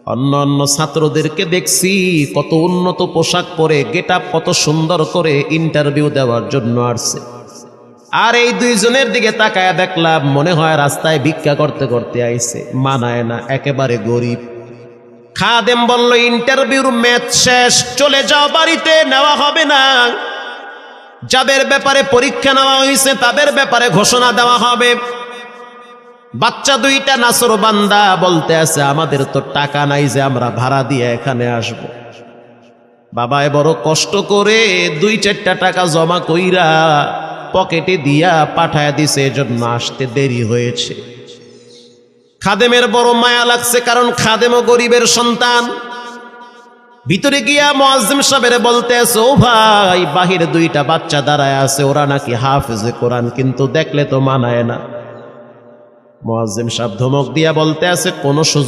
অন্য অন্য ছাত্রদেরকে দেখছি কত উন্নত পোশাক পরে গেট আপ কত সুন্দর করে ইন্টারভিউ দেওয়ার জন্য আসছে, আর এই দুইজনের দিকে তাকায়া দেখলাম মনে হয় রাস্তায় ভিক্ষা করতে করতে আইছে। মানায় না, একেবারে গরিব। খাদেম বলল, ইন্টারভিউর ম্যাচ শেষ, চলে যাও বাড়িতে, নেওয়া হবে না। যাদের ব্যাপারে পরীক্ষা নেওয়া হয়েছে তাদের ব্যাপারে ঘোষণা দেওয়া হবে। বাচ্চা দুইটা নাসর বান্দা বলতে আছে, আমাদের তো টাকা নাই যে আমরা ভাড়া দিয়ে এখানে আসব। বাবায় বড় কষ্ট করে 2-4টা টাকা জমা কইরা পকেটে দিয়া পাঠায় দিছে, এজন্য আসতে দেরি হয়েছে। খাদেমের বড় মায়া লাগছে, কারণ খাদেমও গরিবের সন্তান। ভিতরে গিয়া মুয়াজ্জিম সাহেবের বলতে আছে, ও ভাই, বাহিরে 2টা বাচ্চা দাঁড়ায় আছে, ওরা নাকি হাফেজে কোরআন, কিন্তু দেখলে তো মানায় না। মুয়াজ্জিম সাহেব ধমক দিয়া বলতে আছে, কোন সুযোগ